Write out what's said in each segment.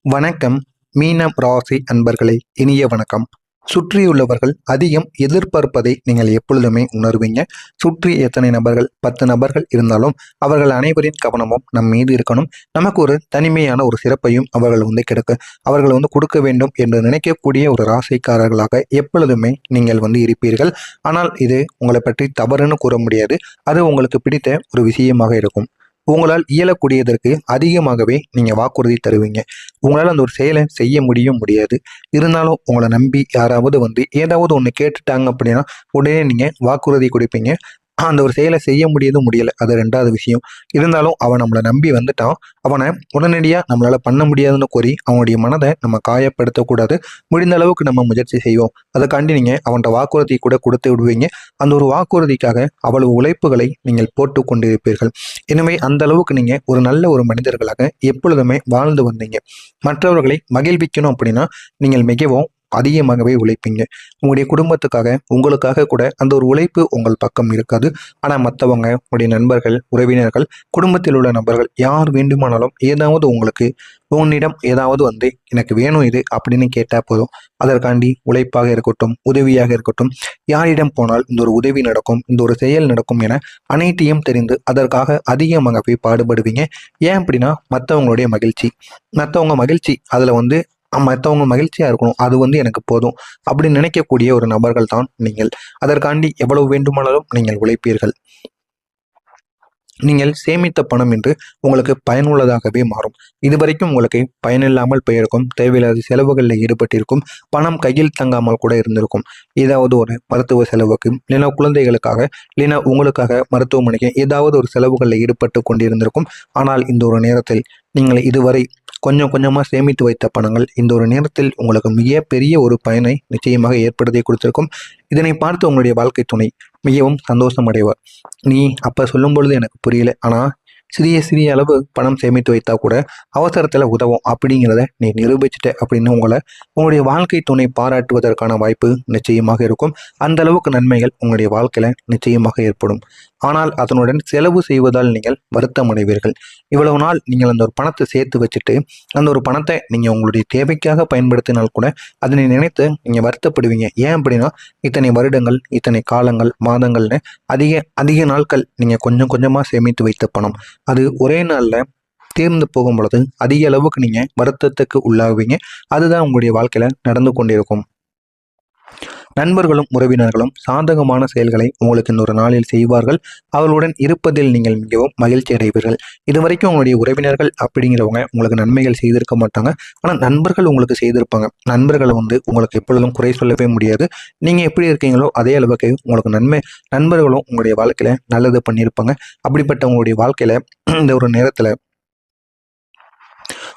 வணக்கம். மீனம் ராசி அன்பர்களே, இனிய வணக்கம். சுற்றியுள்ளவர்கள் அதிகம் எதிர்பார்ப்பதை நீங்கள் எப்பொழுதுமே உணர்வீங்க. சுற்றி எத்தனை நபர்கள், 10 நபர்கள் இருந்தாலும் அவர்கள் அனைவரின் கவனமும் நம் மீது இருக்கணும். நமக்கு ஒரு தனிமையான ஒரு சிறப்பையும் அவர்கள் கொடுக்க வேண்டும் என்று நினைக்கக்கூடிய ஒரு ராசிக்காரர்களாக எப்பொழுதுமே நீங்கள் இருப்பீர்கள். ஆனால் இது உங்களை பற்றி தவறுன்னு கூற முடியாது. அது உங்களுக்கு பிடித்த ஒரு விஷயமாக இருக்கும். உங்களால் இயலக்கூடியதற்கு அதிகமாகவே நீங்க வாக்குறுதி தருவீங்க. உங்களால் அந்த ஒரு செயலை செய்ய முடியாது. இருந்தாலும் உங்களை நம்பி யாராவது ஏதாவது ஒன்று கேட்டுட்டாங்க அப்படின்னா உடனே நீங்க வாக்குறுதி கொடுப்பீங்க. அந்த ஒரு செயலை செய்ய முடியல. அது 2வது விஷயம். இருந்தாலும் அவன் நம்மளை நம்பி வந்துட்டான். அவனை உடனடியாக நம்மளால பண்ண முடியாதுன்னு கூறி அவனுடைய மனதை நம்ம காயப்படுத்தக்கூடாது. முடிந்த அளவுக்கு நம்ம முயற்சி செய்வோம். அதுக்காண்டி நீங்க அவன்கிட்ட வாக்குறுதி கூட கொடுத்து விடுவீங்க. அந்த ஒரு வாக்குறுதிக்காக அவ்வளவு உழைப்புகளை நீங்கள் போட்டு கொண்டிருப்பீர்கள். எனவே அந்த அளவுக்கு நீங்க ஒரு நல்ல ஒரு மனிதர்களாக எப்பொழுதுமே வாழ்ந்து வந்தீங்க. மற்றவர்களை மகிழ்விக்கணும் அப்படின்னா நீங்கள் மிகவும் அதிகமாகவே உழைப்பீங்க. உங்களுடைய குடும்பத்துக்காக, உங்களுக்காக கூட அந்த ஒரு உழைப்பு உங்கள் பக்கம் இருக்காது. ஆனால் மற்றவங்க, உங்களுடைய நண்பர்கள், உறவினர்கள், குடும்பத்தில் உள்ள நபர்கள் யார் வேண்டுமானாலும் ஏதாவது உன்னிடம் ஏதாவது எனக்கு வேணும் இது அப்படின்னு கேட்டால் போதும். அதற்காண்டி உழைப்பாக இருக்கட்டும், உதவியாக இருக்கட்டும், யாரிடம் போனால் இந்த ஒரு உதவி நடக்கும், இந்த ஒரு செயல் நடக்கும் என அனைத்தையும் தெரிந்து அதற்காக அதிகமாகவே பாடுபடுவீங்க. ஏன் அப்படின்னா மற்றவங்க மகிழ்ச்சி அதில் மற்றவங்க மகிழ்ச்சியா இருக்கணும். அது எனக்கு போதும் அப்படின்னு நினைக்கக்கூடிய ஒரு நபர்கள் தான் நீங்கள். அதற்காண்டி எவ்வளவு வேண்டுமானாலும் நீங்கள் உழைப்பீர்கள். நீங்கள் சேமித்த பணம் என்று உங்களுக்கு பயனுள்ளதாகவே மாறும். இதுவரைக்கும் உங்களுக்கு பயனில்லாமல் போயிருக்கும். தேவையில்லாத செலவுகளில் ஈடுபட்டிருக்கும். பணம் கையில் தங்காமல் கூட இருந்திருக்கும். ஏதாவது ஒரு மருத்துவ செலவுக்கு, இல்லைனா குழந்தைகளுக்காக, இல்லைனா உங்களுக்காக மருத்துவமனைக்கு ஏதாவது ஒரு செலவுகளில் ஈடுபட்டு கொண்டிருந்திருக்கும். ஆனால் இந்த ஒரு நேரத்தில் நீங்கள் இதுவரை கொஞ்சம் கொஞ்சமாக சேமித்து வைத்த பணங்கள் இந்த ஒரு நேரத்தில் உங்களுக்கு மிக பெரிய ஒரு பயனை நிச்சயமாக ஏற்படுத்தி கொடுத்திருக்கும். இதனை பார்த்து உங்களுடைய வாழ்க்கை துணை மிகவும் சந்தோஷம் அடைவார். நீ அப்போ சொல்லும் பொழுது எனக்கு புரியல, ஆனால் சிறிய அளவு பணம் சேமித்து வைத்தா கூட அவசரத்தில் உதவும் அப்படிங்கிறத நீ நிரூபிச்சிட்ட அப்படின்னு உங்களுடைய வாழ்க்கை துணை பாராட்டுவதற்கான வாய்ப்பு நிச்சயமாக இருக்கும். அந்த அளவுக்கு நன்மைகள் உங்களுடைய வாழ்க்கையில நிச்சயமாக ஏற்படும். ஆனால் அதனுடன் செலவு செய்வதால் நீங்கள் வருத்தம் அடைவீர்கள். இவ்வளவு நாள் நீங்கள் அந்த ஒரு பணத்தை சேர்த்து வச்சுட்டு அந்த ஒரு பணத்தை நீங்கள் உங்களுடைய தேவைக்காக பயன்படுத்தினால் கூட அதனை நினைத்து நீங்கள் வருத்தப்படுவீங்க. ஏன் அப்படின்னா இத்தனை வருடங்கள், இத்தனை காலங்கள், மாதங்கள்னு அதிக நாட்கள் நீங்கள் கொஞ்சம் கொஞ்சமாக சேமித்து வைத்த பணம் அது ஒரே நாளில் தீர்ந்து போகும் பொழுது அதிக அளவுக்கு நீங்கள் வருத்தத்துக்கு உள்ளாகுவீங்க. அதுதான் உங்களுடைய வாழ்க்கையில் நடந்து கொண்டிருக்கும். நண்பர்களும் உறவினர்களும் சாதகமான செயல்களை உங்களுக்கு இந்த ஒரு நாளில் செய்வார்கள். அவர்களுடன் இருப்பதில் நீங்கள் மிகவும் மகிழ்ச்சி அடைவீர்கள். இதுவரைக்கும் உங்களுடைய உறவினர்கள் அப்படிங்கிறவங்க உங்களுக்கு நன்மைகள் செய்திருக்க மாட்டாங்க. ஆனால் நண்பர்கள் உங்களுக்கு செய்திருப்பாங்க. நண்பர்களை உங்களுக்கு எப்பொழுதும் குறை சொல்லவே முடியாது. நீங்கள் எப்படி இருக்கீங்களோ அதே அளவுக்கு உங்களுக்கு நண்பர்களும் உங்களுடைய வாழ்க்கையில நல்லது பண்ணியிருப்பாங்க. அப்படிப்பட்ட உங்களுடைய வாழ்க்கையில இந்த ஒரு நேரத்தில்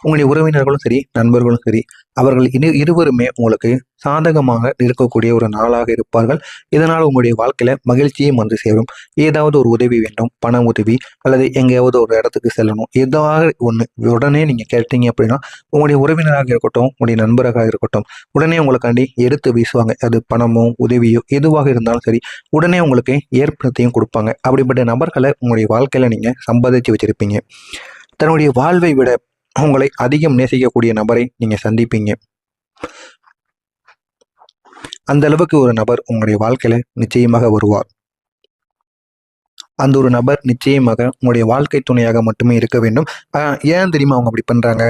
உங்களுடைய உறவினர்களும் சரி, நண்பர்களும் சரி, அவர்கள் இருவருமே உங்களுக்கு சாதகமாக இருக்கக்கூடிய ஒரு நாளாக இருப்பார்கள். இதனால் உங்களுடைய வாழ்க்கையில மகிழ்ச்சியும் சேரும். ஏதாவது ஒரு உதவி வேண்டும், பண உதவி அல்லது எங்கேயாவது ஒரு இடத்துக்கு செல்லணும், ஏதாவது ஒன்று உடனே நீங்க கேட்டீங்க அப்படின்னா உங்களுடைய உறவினராக இருக்கட்டும், உங்களுடைய நண்பராக இருக்கட்டும், உடனே உங்களுக்காண்டி எடுத்து வீசுவாங்க. அது பணமோ உதவியோ எதுவாக இருந்தாலும் சரி, உடனே உங்களுக்கு ஏற்படுத்தியும் கொடுப்பாங்க. அப்படிப்பட்ட நபர்களை உங்களுடைய வாழ்க்கையில நீங்க சம்பாதிச்சு வச்சிருப்பீங்க. தன்னுடைய வாழ்வை விட உங்களை அதிகம் நேசிக்கக்கூடிய நபரை நீங்க சந்திப்பீங்க. அந்த அளவுக்கு ஒரு நபர் உங்களுடைய வாழ்க்கையில நிச்சயமாக வருவார். அந்த ஒரு நபர் நிச்சயமாக உங்களுடைய வாழ்க்கை துணையாக மட்டுமே இருக்க வேண்டும். ஏன் தெரியுமா அவங்க அப்படி பண்றாங்க?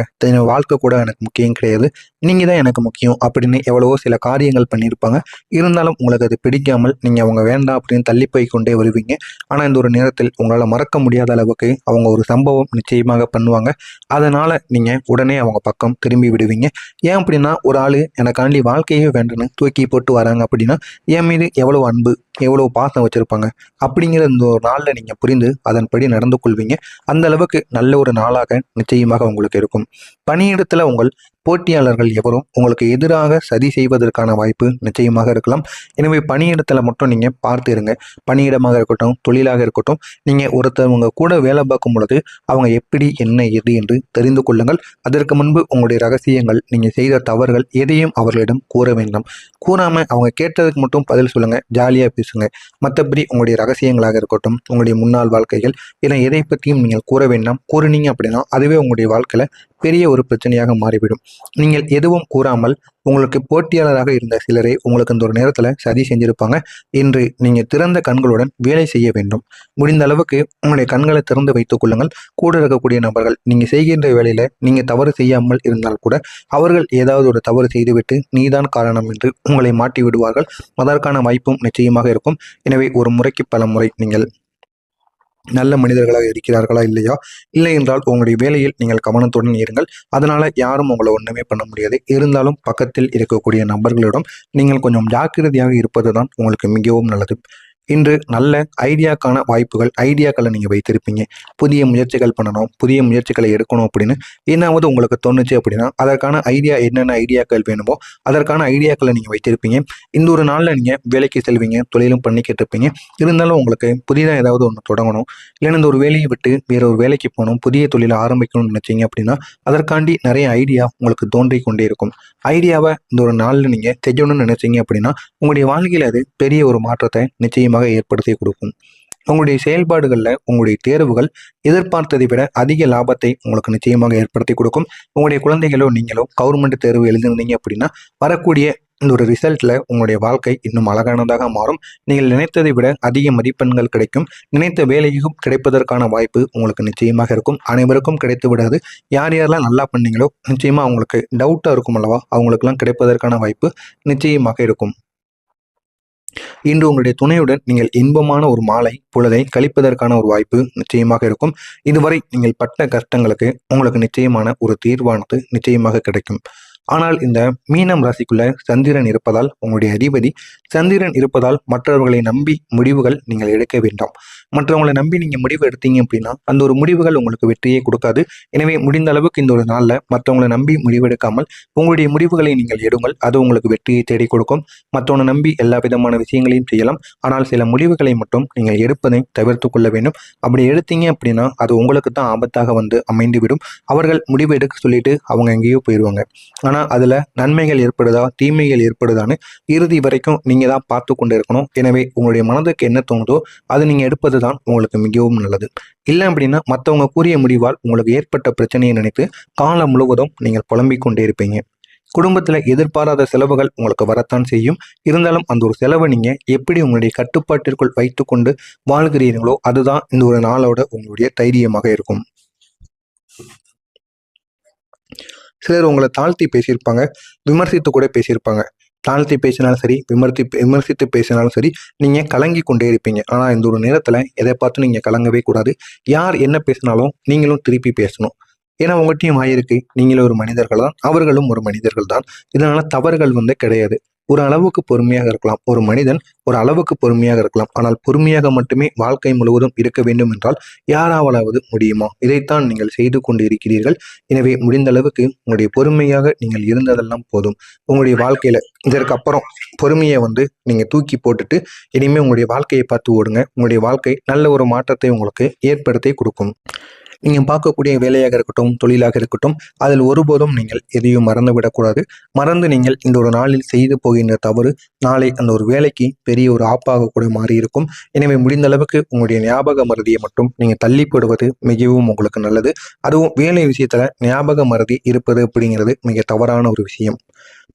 வாழ்க்கை கூட எனக்கு முக்கியம் கிடையாது, நீங்க தான் எனக்கு முக்கியம் அப்படின்னு எவ்வளவோ சில காரியங்கள் பண்ணியிருப்பாங்க. இருந்தாலும் உங்களுக்கு அது பிடிக்காமல் நீங்க அவங்க வேண்டாம் அப்படின்னு தள்ளி போய் கொண்டே வருவீங்க. ஆனா இந்த ஒரு நேரத்தில் உங்களால் மறக்க முடியாத அளவுக்கு அவங்க ஒரு சம்பவம் நிச்சயமாக பண்ணுவாங்க. அதனால நீங்க உடனே அவங்க பக்கம் திரும்பி விடுவீங்க. ஏன் அப்படின்னா ஒரு ஆளு எனக்காண்டி வாழ்க்கையே வேண்டுன்னு தூக்கி போட்டு வராங்க அப்படின்னா என் மீது எவ்வளவு அன்பு, எவ்வளவு பாசம் வச்சிருப்பாங்க அப்படிங்கிற இந்த ஒரு நாளில் நீங்கள் புரிந்து அதன்படி நடந்து கொள்வீங்க. அந்த அளவுக்கு நல்ல ஒரு நாளாக நிச்சயமாக உங்களுக்கு இருக்கும். பணியிடத்தில் உங்கள் போட்டியாளர்கள் எவரும் உங்களுக்கு எதிராக சதி செய்வதற்கான வாய்ப்பு நிச்சயமாக இருக்கலாம். எனவே பணியிடத்தில் மட்டும் நீங்கள் பார்த்து இருங்க. பணியிடமாக இருக்கட்டும், தொழிலாக இருக்கட்டும், நீங்கள் ஒருத்தவங்க கூட வேலை பார்க்கும் பொழுது அவங்க எப்படி, என்ன, எது என்று தெரிந்து கொள்ளுங்கள். அதற்கு முன்பு உங்களுடைய ரகசியங்கள், நீங்கள் செய்த தவறுகள் எதையும் அவர்களிடம் கூற வேண்டாம். கூறாமல் அவங்க கேட்டதுக்கு மட்டும் பதில் சொல்லுங்கள், ஜாலியாக பேசுங்க. மற்றபடி உங்களுடைய ரகசியங்களாக இருக்கட்டும், உங்களுடைய முன்னாள் வாழ்க்கைகள் என எதை பற்றியும் நீங்கள் கூற வேண்டாம். கூறினீங்க அப்படின்னா அதுவே உங்களுடைய வாழ்க்கையில் பெரிய ஒரு பிரச்சனையாக மாறிவிடும். நீங்கள் எதுவும் கூறாமல் உங்களுக்கு போட்டியாளராக இருந்த சிலரை உங்களுக்கு இந்த ஒரு நேரத்தில் சதி செஞ்சிருப்பாங்க. இன்று நீங்கள் திறந்த கண்களுடன் வேலை செய்ய வேண்டும். முடிந்த அளவுக்கு உங்களுடைய கண்களை திறந்து வைத்துக் கொள்ளுங்கள். கூட இருக்கக்கூடிய நபர்கள் நீங்கள் செய்கின்ற வேலையில் நீங்கள் தவறு செய்யாமல் இருந்தால் கூட அவர்கள் ஏதாவது ஒரு தவறு செய்துவிட்டு நீதான் காரணம் என்று உங்களை மாட்டி விடுவார்கள். அதற்கான வாய்ப்பும் நிச்சயமாக இருக்கும். எனவே ஒரு முறைக்கு பல முறை நீங்கள் நல்ல மனிதர்களாக இருக்கிறார்களா இல்லையா, இல்லை என்றால் உங்களுடைய வேலையில் நீங்கள் கவனத்துடன் இருங்கள். அதனால யாரும் உங்களை ஒன்றுமே பண்ண முடியாது. இருந்தாலும் பக்கத்தில் இருக்கக்கூடிய நபர்களிடம் நீங்கள் கொஞ்சம் ஜாக்கிரதையாக இருப்பது தான் உங்களுக்கு மிகவும் நல்லது. இன்று நல்ல ஐடியாக்கான ஐடியாக்களை நீங்கள் வைத்திருப்பீங்க. புதிய முயற்சிகள் பண்ணணும், புதிய முயற்சிகளை எடுக்கணும் அப்படின்னு என்னாவது உங்களுக்கு தோணுச்சு அப்படின்னா அதற்கான என்னென்ன ஐடியாக்கள் வேணுமோ அதற்கான ஐடியாக்களை நீங்கள் வைத்திருப்பீங்க. இந்த ஒரு நாளில் நீங்கள் வேலைக்கு செல்வீங்க, தொழிலும் பண்ணிக்கிட்டு இருப்பீங்க. இருந்தாலும் உங்களுக்கு புதிதாக ஏதாவது ஒன்று தொடங்கணும், இல்லைன்னா இந்த ஒரு வேலையை விட்டு வேற ஒரு வேலைக்கு போகணும், புதிய தொழிலை ஆரம்பிக்கணும்னு நினைச்சீங்க அப்படின்னா அதற்காண்டி நிறைய ஐடியா உங்களுக்கு தோன்றி கொண்டே இருக்கும். ஐடியாவை இந்த ஒரு நாளில் நீங்கள் செய்யணும்னு நினைச்சீங்க அப்படின்னா உங்களுடைய வாழ்க்கையில் அது பெரிய ஒரு மாற்றத்தை நிச்சயமாக ஏற்படுத்தி கொடுக்கும். உங்களுடைய செயல்பாடுகளில் உங்களுடைய தேர்வுகள் எதிர்பார்த்ததை விட அதிக லாபத்தை உங்களுக்கு நிச்சயமாக ஏற்படுத்தி கொடுக்கும். உங்களுடைய குழந்தைகளோ நீங்களோ கவர்மெண்ட் தேர்வு எழுதிருந்தீங்க அப்படின்னா வரக்கூடிய இந்த ஒரு ரிசல்ட்ல உங்களுடைய வாழ்க்கை இன்னும் அழகானதாக மாறும். நீங்கள் நினைத்ததை விட அதிக மதிப்பெண்கள் கிடைக்கும். நினைத்த வேலையும் கிடைப்பதற்கான வாய்ப்பு உங்களுக்கு நிச்சயமாக இருக்கும். அனைவருக்கும் கிடைத்து விடாது. யார் யாரெல்லாம் நல்லா பண்ணீங்களோ நிச்சயமா அவங்களுக்கு டவுட்டாக இருக்கும் அல்லவா, அவங்களுக்கெல்லாம் கிடைப்பதற்கான வாய்ப்பு நிச்சயமாக இருக்கும். இன்று உங்களுடைய துணையுடன் நீங்கள் இன்பமான ஒரு மாலை பொழுதை கழிப்பதற்கான ஒரு வாய்ப்பு நிச்சயமாக இருக்கும். இதுவரை நீங்கள் பட்ட கஷ்டங்களுக்கு உங்களுக்கு நிச்சயமான ஒரு தீர்வானது நிச்சயமாக கிடைக்கும். ஆனால் இந்த மீனம் ராசிக்குள்ள சந்திரன் இருப்பதால் உங்களுடைய அதிபதி சந்திரன் இருப்பதால் மற்றவர்களை நம்பி முடிவுகள் நீங்கள் எடுக்க வேண்டாம். மற்றவங்களை நம்பி நீங்கள் முடிவு எடுத்தீங்க அப்படின்னா அந்த ஒரு முடிவுகள் உங்களுக்கு வெற்றியை கொடுக்காது. எனவே முடிந்த அளவுக்கு இந்த ஒரு நாளில் மற்றவங்களை நம்பி முடிவெடுக்காமல் உங்களுடைய முடிவுகளை நீங்கள் எடுங்கள். அது உங்களுக்கு வெற்றியை தேடி கொடுக்கும். மற்றவனை நம்பி எல்லா விதமான விஷயங்களையும் செய்யலாம். ஆனால் சில முடிவுகளை மட்டும் நீங்கள் எடுப்பதை தவிர்த்து கொள்ள வேண்டும். அப்படி எடுத்தீங்க அப்படின்னா அது உங்களுக்கு தான் ஆபத்தாக வந்து அமைந்துவிடும். அவர்கள் முடிவு எடுக்க சொல்லிட்டு அவங்க எங்கேயோ போயிடுவாங்க. ஆனால் அதில் நன்மைகள் ஏற்படுதா தீமைகள் ஏற்படுதான்னு இறுதி வரைக்கும் நீங்கள் தான் பார்த்து கொண்டு இருக்கணும். எனவே உங்களுடைய மனதுக்கு என்ன தோணுதோ அது நீங்கள் எடுப்பது தான் உங்களுக்கு மிகவும் நல்லது. இல்லை அப்படின்னா மற்றவங்க கூறிய முடிவால் உங்களுக்கு ஏற்பட்ட பிரச்சனையை நினைத்து காலம் முழுவதும் நீங்கள் புலம்பிக் கொண்டே இருப்பீங்க. குடும்பத்தில் எதிர்பாராத செலவுகள் உங்களுக்கு வரத்தான் செய்யும். இருந்தாலும் அந்த ஒரு செலவை நீங்கள் எப்படி உங்களுடைய கட்டுப்பாட்டிற்குள் வைத்து கொண்டு வாழ்கிறீர்களோ அதுதான் இந்த ஒரு நாளோட உங்களுடைய தைரியமாக இருக்கும். சிலர் உங்களை தாழ்த்தி பேசியிருப்பாங்க, விமர்சித்து கூட பேசியிருப்பாங்க. தாழ்த்தி பேசினாலும் சரி, விமர்சித்து பேசினாலும் சரி, நீங்கள் கலங்கி கொண்டே இருப்பீங்க. ஆனால் இந்த ஒரு நேரத்தில் எதை பார்த்து நீங்கள் கலங்கவே கூடாது. யார் என்ன பேசினாலும் நீங்களும் திருப்பி பேசணும். ஏன்னா உங்கள்கிட்டையும் ஆயிருக்கு, நீங்களும் ஒரு மனிதர்கள் தான், அவர்களும் ஒரு மனிதர்கள் தான். இதனால தவறுகள் கிடையாது. ஒரு அளவுக்கு பொறுமையாக இருக்கலாம். ஒரு மனிதன் ஒரு அளவுக்கு பொறுமையாக இருக்கலாம். ஆனால் பொறுமையாக மட்டுமே வாழ்க்கை முழுவதும் இருக்க வேண்டும் என்றால் யாராவது முடியுமா? இதைத்தான் நீங்கள் செய்து கொண்டு இருக்கிறீர்கள். எனவே முடிந்த அளவுக்கு உங்களுடைய பொறுமையாக நீங்கள் இருந்ததெல்லாம் போதும். உங்களுடைய வாழ்க்கையில இதற்கு அப்புறம் பொறுமையை நீங்க தூக்கி போட்டுட்டு இனிமே உங்களுடைய வாழ்க்கையை பார்த்து ஓடுங்க. உங்களுடைய வாழ்க்கை நல்ல ஒரு மாற்றத்தை உங்களுக்கு ஏற்படுத்தி கொடுக்கும். நீங்கள் பார்க்கக்கூடிய வேலையாக இருக்கட்டும், தொழிலாக இருக்கட்டும், அதில் ஒருபோதும் நீங்கள் எதையும் மறந்துவிடக்கூடாது. மறந்து நீங்கள் இந்த ஒரு நாளில் செய்து போகின்ற தவறு நாளை அந்த ஒரு வேலைக்கு பெரிய ஒரு ஆப்பாக கூட மாறி இருக்கும். எனவே முடிந்த அளவுக்கு உங்களுடைய ஞாபக மறதியை மட்டும் நீங்கள் தள்ளி போடுவது மிகவும் உங்களுக்கு நல்லது. அதுவும் வேலை விஷயத்தில் ஞாபக மறதி இருப்பது அப்படிங்கிறது மிக தவறான ஒரு விஷயம்.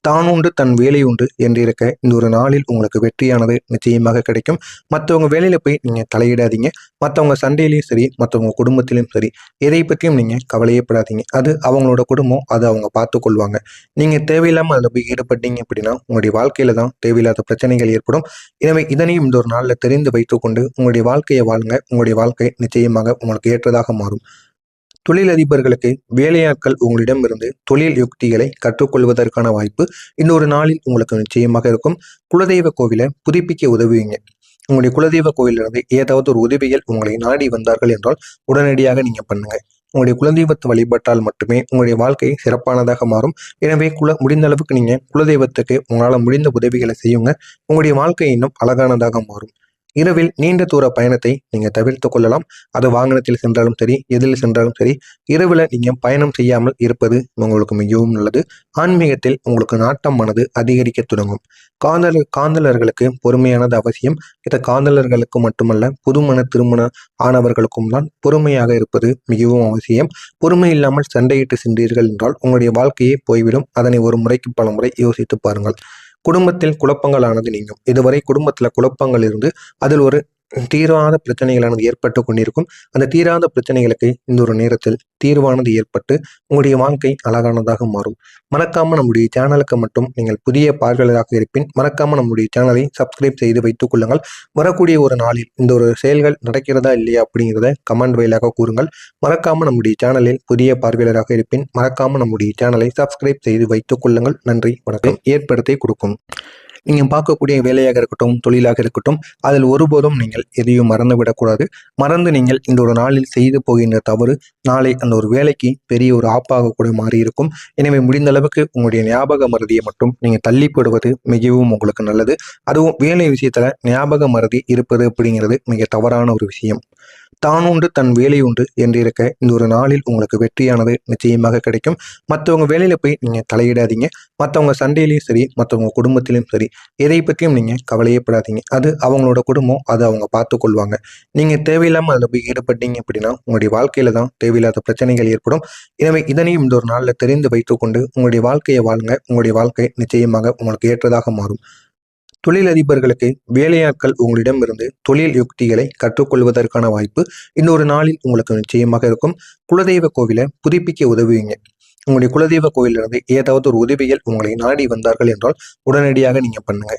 தான் உண்டு தன் வேலை உண்டு என்று இருக்க இந்த ஒரு நாளில் உங்களுக்கு வெற்றியானது நிச்சயமாக கிடைக்கும். மற்றவங்க வேலையில போய் நீங்க தலையிடாதீங்க. மற்றவங்க சண்டையிலையும் சரி, மற்றவங்க குடும்பத்திலையும் சரி, எதை பற்றியும் நீங்க கவலையப்படாதீங்க. அது அவங்களோட குடும்பம், அது அவங்க பார்த்து கொள்வாங்க. நீங்க தேவையில்லாம அதில் போய் ஈடுபட்டீங்க அப்படின்னா உங்களுடைய வாழ்க்கையில தான் தேவையில்லாத பிரச்சனைகள் ஏற்படும். எனவே இதனையும் இந்த ஒரு நாளில் தெரிந்து வைத்துக்கொண்டு உங்களுடைய வாழ்க்கையை வாழுங்க. உங்களுடைய வாழ்க்கை நிச்சயமாக உங்களுக்கு ஏற்றதாக மாறும். தொழிலதிபர்களுக்கு வேலையாட்கள் உங்களிடமிருந்து தொழில் யுக்திகளை கற்றுக்கொள்வதற்கான வாய்ப்பு இன்னொரு நாளில் உங்களுக்கு நிச்சயமாக இருக்கும். குலதெய்வ கோவிலை புதுப்பிக்க உதவுவீங்க. உங்களுடைய குலதெய்வ கோவிலிருந்து ஏதாவது ஒரு உதவிகள் உங்களை நாடி வந்தார்கள் என்றால் உடனடியாக நீங்க பண்ணுங்க. உங்களுடைய குலதெய்வத்தை வழிபட்டால் மட்டுமே உங்களுடைய வாழ்க்கை சிறப்பானதாக மாறும். எனவே முடிந்த அளவுக்கு நீங்க குலதெய்வத்துக்கு உங்களால் முடிந்த உதவிகளை செய்யுங்க. உங்களுடைய வாழ்க்கை இன்னும் அழகானதாக மாறும். இரவில் நீண்ட தூர பயணத்தை நீங்கள் தவிர்த்து கொள்ளலாம். அது வாகனத்தில் சென்றாலும் சரி, எதில் சென்றாலும் சரி, இரவில் நீங்கள் பயணம் செய்யாமல் இருப்பது உங்களுக்கு மிகவும் நல்லது. ஆன்மீகத்தில் உங்களுக்கு நாட்டமானது அதிகரிக்க தொடங்கும். காதலர்களுக்கு பொறுமையானது அவசியம். இது காதலர்களுக்கு மட்டுமல்ல, புதுமண திருமண ஆனவர்களுக்கும் தான் பொறுமையாக இருப்பது மிகவும் அவசியம். பொறுமை இல்லாமல் சண்டையிட்டு சென்றீர்கள் என்றால் உங்களுடைய வாழ்க்கையே போய்விடும். அதனை ஒரு முறைக்கு பல முறை யோசித்து பாருங்கள். குடும்பத்தில் குழப்பங்களானது நீங்கும். இதுவரை குடும்பத்தில் குழப்பங்கள் இருந்து அதில் ஒரு தீராத பிரச்சனைகளானது ஏற்பட்டு கொண்டிருக்கும். அந்த தீராத பிரச்சனைகளுக்கு இந்த ஒரு நேரத்தில் தீர்வானது ஏற்பட்டு உங்களுடைய வாழ்க்கை அழகானதாக மாறும். மறக்காம நம்முடைய சேனலுக்கு மட்டும் நீங்கள் புதிய பார்வையாளராக இருப்பின் மறக்காம நம்முடைய சேனலை சப்ஸ்கிரைப் செய்து வைத்துக் கொள்ளுங்கள். வரக்கூடிய ஒரு நாளில் இந்த ஒரு செயல்கள் நடக்கிறதா இல்லையா அப்படிங்கிறத கமெண்ட் வாயிலாக கூறுங்கள். மறக்காம நம்முடைய சேனலில் புதிய பார்வையாளராக இருப்பின் மறக்காம நம்முடைய சேனலை சப்ஸ்கிரைப் செய்து வைத்துக் கொள்ளுங்கள். நன்றி, வணக்கம். ஏற்படுத்தி கொடுக்கும். நீங்கள் பார்க்கக்கூடிய வேலையாக இருக்கட்டும், தொழிலாக இருக்கட்டும், அதில் ஒருபோதும் நீங்கள் எதையும் மறந்துவிடக்கூடாது. மறந்து நீங்கள் இந்த ஒரு நாளில் செய்து போகின்ற தவறு நாளை அந்த ஒரு வேலைக்கு பெரிய ஒரு ஆப்பாக கூட மாறி இருக்கும். எனவே முடிந்த அளவுக்கு உங்களுடைய ஞாபக மறதியை மட்டும் நீங்கள் தள்ளி போடுவது மிகவும் உங்களுக்கு நல்லது. அதுவும் வேலை விஷயத்துல ஞாபக மறதி இருப்பது அப்படிங்கிறது மிக தவறான ஒரு விஷயம். தானுண்டு தன் வேலை உண்டு என்றிருக்க இந்த ஒரு நாளில் உங்களுக்கு வெற்றியானது நிச்சயமாக கிடைக்கும். மற்றவங்க வேலையில போய் நீங்க தலையிடாதீங்க. மற்றவங்க சண்டையிலையும் சரி, மற்றவங்க குடும்பத்திலையும் சரி, எதை பற்றியும் நீங்க கவலையப்படாதீங்க. அது அவங்களோட குடும்பம், அது அவங்க பார்த்து கொள்வாங்க. நீங்க தேவையில்லாம அதில் போய் ஈடுபட்டீங்க அப்படின்னா உங்களுடைய வாழ்க்கையில தான் தேவையில்லாத பிரச்சனைகள் ஏற்படும். எனவே இதனையும் இந்த ஒரு நாளில் தெரிந்து வைத்துக்கொண்டு உங்களுடைய வாழ்க்கையை வாழுங்க. உங்களுடைய வாழ்க்கை நிச்சயமாக உங்களுக்கு ஏற்றதாக மாறும். தொழிலதிபர்களுக்கு வேலையாட்கள் உங்களிடம் இருந்து தொழில் யுக்திகளை கற்றுக்கொள்வதற்கான வாய்ப்பு இன்னொரு நாளில் உங்களுக்கு நிச்சயமாக இருக்கும். குலதெய்வ கோவிலை புதுப்பிக்க உதவுவீங்க. உங்களுடைய குலதெய்வ கோவிலிருந்து ஏதாவது ஒரு உதவிகள் உங்களை நாடி வந்தார்கள் என்றால் உடனடியாக நீங்க பண்ணுங்க.